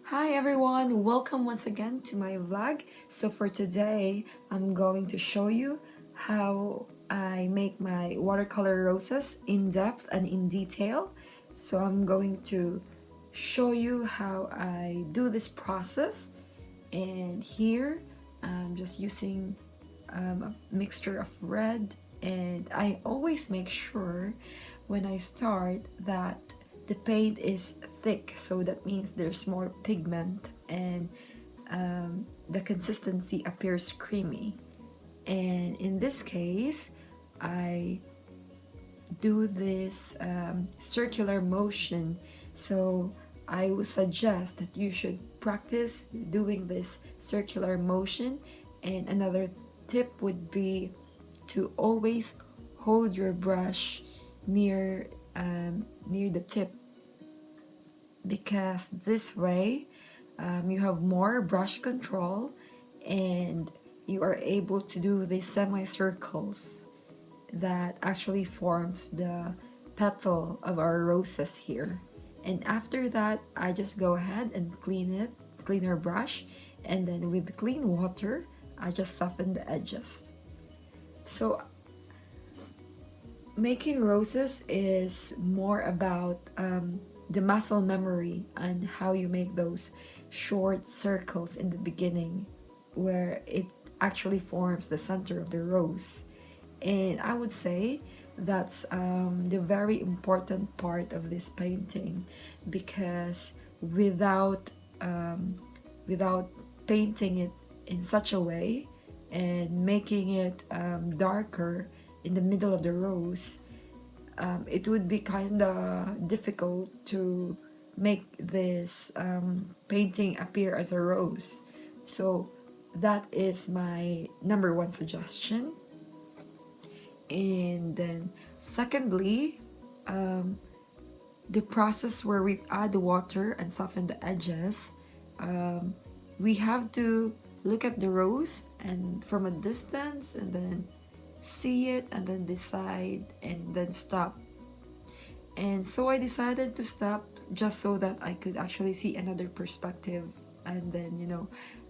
Hi everyone, welcome once again to my vlog. So for today, I'm going to show you how I make my watercolor roses in depth and in detail. So I'm going to show you how I do this process. And here, I'm just using a mixture of red, and I always make sure when I start that the paint is thick, so that means there's more pigment and the consistency appears creamy. And in this case, I do this circular motion, so I would suggest that you should practice doing this circular motion. And another tip would be to always hold your brush near near the tip, because this way you have more brush control and you are able to do the semicircles that actually forms the petal of our roses here. And after that, I just go ahead and clean our brush, and then with clean water, I just soften the edges. So making roses is more about the muscle memory and how you make those short circles in the beginning where it actually forms the center of the rose. And I would say that's the very important part of this painting, because without painting it in such a way and making it darker in the middle of the rose, it would be kind of difficult to make this painting appear as a rose. So that is my number one suggestion. And then secondly, the process where we add the water and soften the edges, we have to look at the rose and from a distance, and then see it, and then decide, and then stop. And so I decided to stop just so that I could actually see another perspective, and then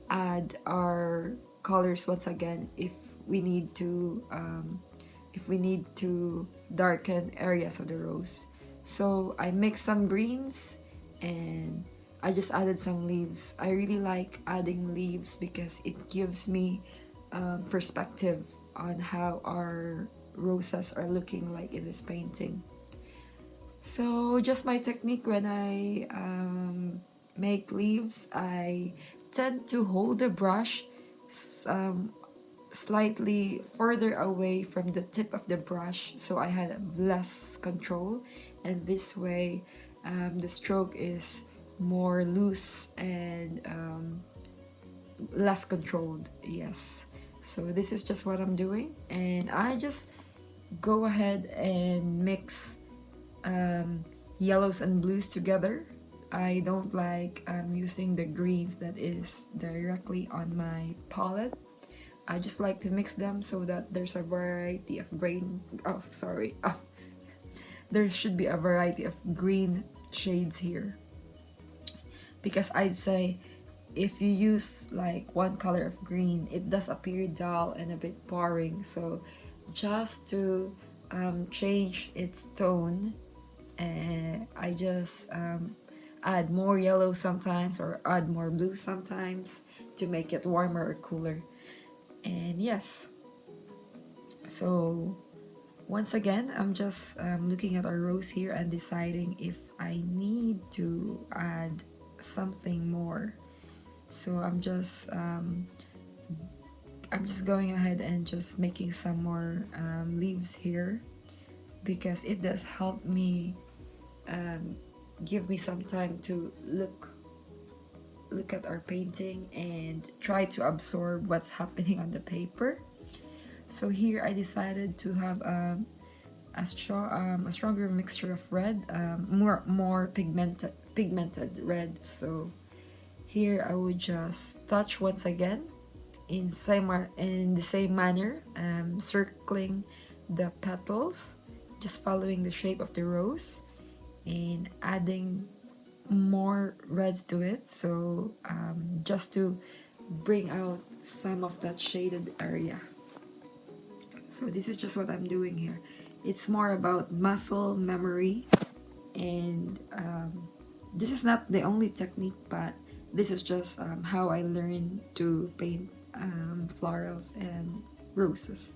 add our colors once again if we need to darken areas of the rose. So I mixed some greens and I just added some leaves. I really like adding leaves because it gives me perspective on how our roses are looking like in this painting. So just my technique when I make leaves, I tend to hold the brush um, slightly further away from the tip of the brush, so I had less control, and this way the stroke is more loose and less controlled. Yes, so this is just what I'm doing, and I just go ahead and mix yellows and blues together. I don't like using the greens that is directly on my palette. I just like to mix them so that there's a variety of there should be a variety of green shades here. Because I'd say if you use like one color of green, it does appear dull and a bit boring. So just to change its tone, I just add more yellow sometimes or add more blue sometimes to make it warmer or cooler. And yes, so once again, I'm just looking at our rose here and deciding if I need to add something more. So I'm just going ahead and just making some more leaves here, because it does help me give me some time to look at our painting and try to absorb what's happening on the paper. So here I decided to have a stronger mixture of red, more pigmented red. So here I would just touch once again in the same manner, circling the petals, just following the shape of the rose, and adding more reds to it, so just to bring out some of that shaded area. So this is just what I'm doing here. It's more about muscle memory, and this is not the only technique, but this is just how I learned to paint florals and roses.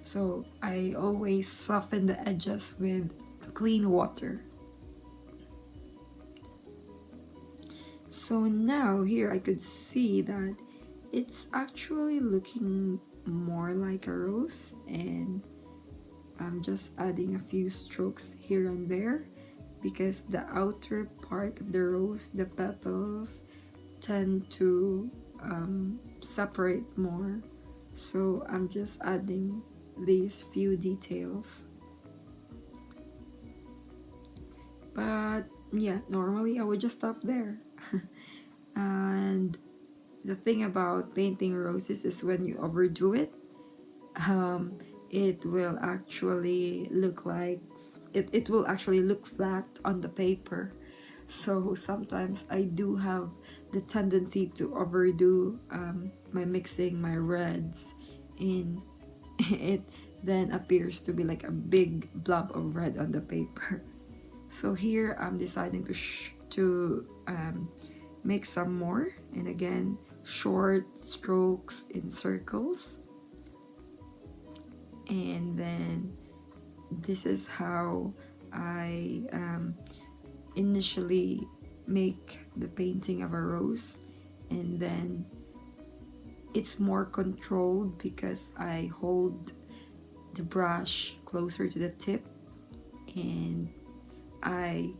So I always soften the edges with clean water. So now here I could see that it's actually looking more like a rose, and I'm just adding a few strokes here and there because the outer part of the rose, the petals, tend to separate more. So I'm just adding these few details. But yeah, normally I would just stop there. And the thing about painting roses is when you overdo it, it will actually look like it will actually look flat on the paper. So sometimes I do have the tendency to overdo my mixing my reds in it, then appears to be like a big blob of red on the paper. So here I'm deciding to make some more, and again, short strokes in circles. And then this is how I initially make the painting of a rose, and then it's more controlled because I hold the brush closer to the tip, and I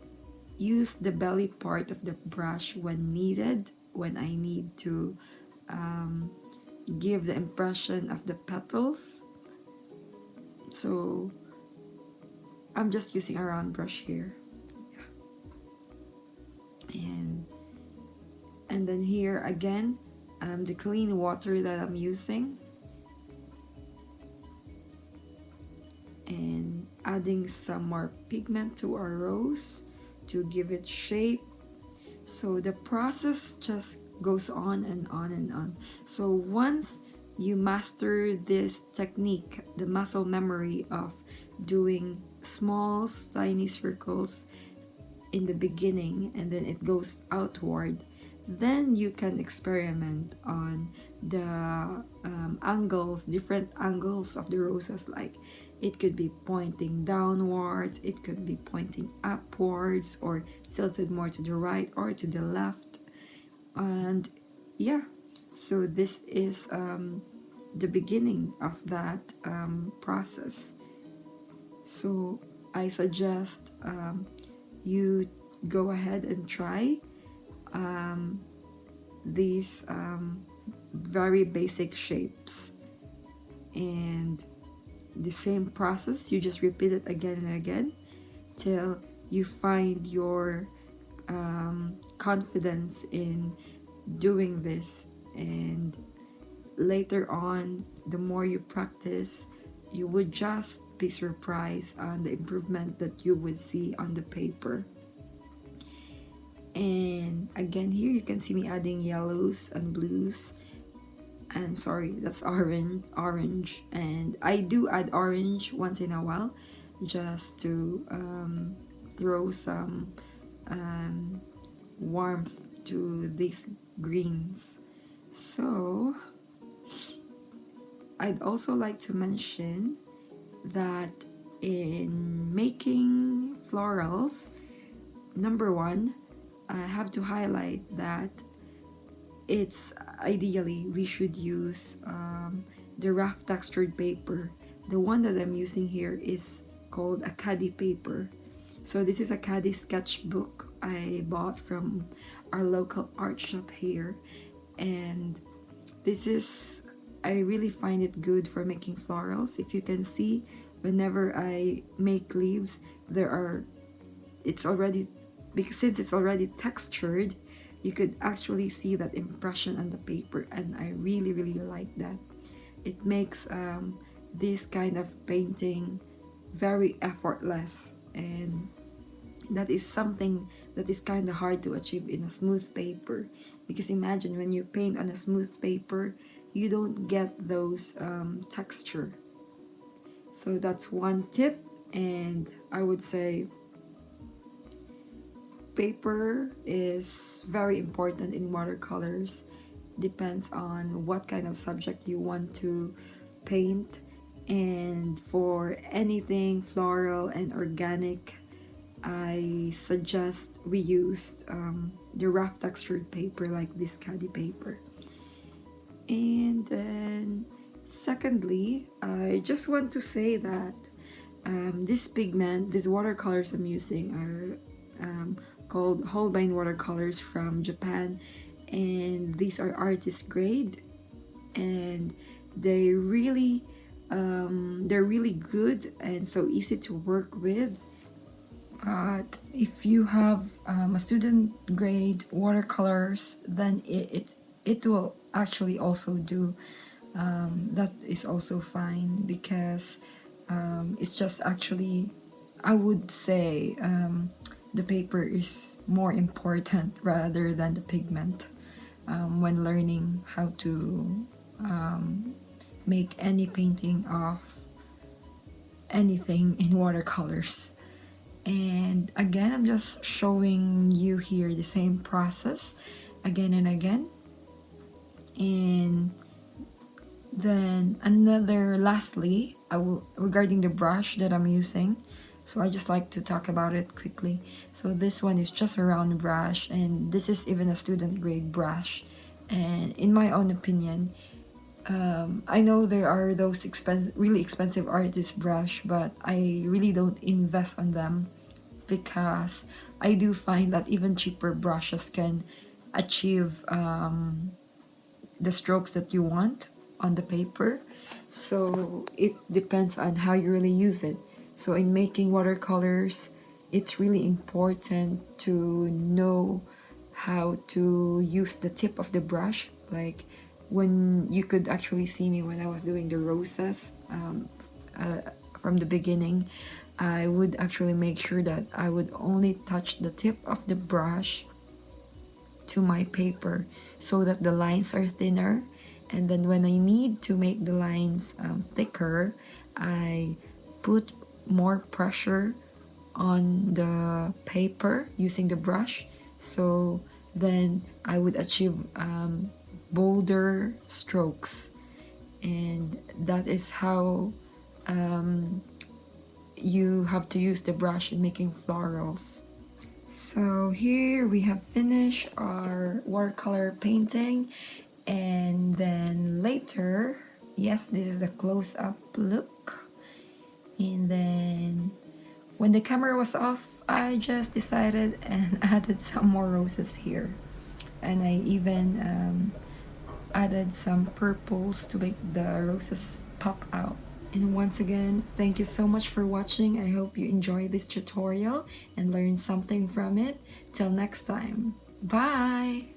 use the belly part of the brush when needed, when I need to give the impression of the petals. So I'm just using a round brush here. And then here again, the clean water that I'm using, and adding some more pigment to our rose to give it shape. So the process just goes on and on and on. So once you master this technique, the muscle memory of doing small tiny circles in the beginning and then it goes outward, then you can experiment on the angles, different angles of the roses. Like it could be pointing downwards, it could be pointing upwards, or tilted more to the right or to the left. And yeah, so this is the beginning of that process. So I suggest you go ahead and try these very basic shapes, and the same process, you just repeat it again and again till you find your confidence in doing this. And later on, the more you practice, you would just be surprised on the improvement that you would see on the paper. And again, here you can see me adding yellows and blues. And sorry, that's orange, and I do add orange once in a while just to throw some warmth to these greens. So I'd also like to mention that in making florals, number one, I have to highlight that it's ideally we should use the rough textured paper. The one that I'm using here is called a caddy paper. So this is a caddy sketchbook I bought from our local art shop here, and this is, I really find it good for making florals. If you can see, whenever I make leaves, it's already, because since it's already textured, you could actually see that impression on the paper, and I really like that. It makes this kind of painting very effortless, and That is something that is kind of hard to achieve in a smooth paper, because imagine when you paint on a smooth paper, you don't get those texture. So that's one tip. And I would say paper is very important in watercolors. Depends on what kind of subject you want to paint. And for anything floral and organic, I suggest we use the rough textured paper like this caddy paper. And then secondly, I just want to say that this pigment, these watercolors I'm using are called Holbein watercolors from Japan, and these are artist grade, and they're really good and so easy to work with. But if you have a student grade watercolors, then it will actually also do. That is also fine, because it's just actually, I would say, the paper is more important rather than the pigment when learning how to make any painting of anything in watercolors. And again, I'm just showing you here the same process again and again. And then lastly, regarding the brush that I'm using, so I just like to talk about it quickly. So this one is just a round brush, and this is even a student grade brush. And in my own opinion, I know there are those really expensive artist brush, but I really don't invest on them, because I do find that even cheaper brushes can achieve the strokes that you want on the paper. So it depends on how you really use it. So in making watercolors, it's really important to know how to use the tip of the brush. Like when you could actually see me when I was doing the roses from the beginning, I would actually make sure that I would only touch the tip of the brush to my paper so that the lines are thinner. And then when I need to make the lines thicker, I put more pressure on the paper using the brush, so then I would achieve bolder strokes. And that is how you have to use the brush in making florals. So here we have finished our watercolor painting, and then later, yes, this is the close-up look. And then when the camera was off, I just decided and added some more roses here, and I even added some purples to make the roses pop out. And once again, thank you so much for watching. I hope you enjoyed this tutorial and learned something from it. Till next time, bye!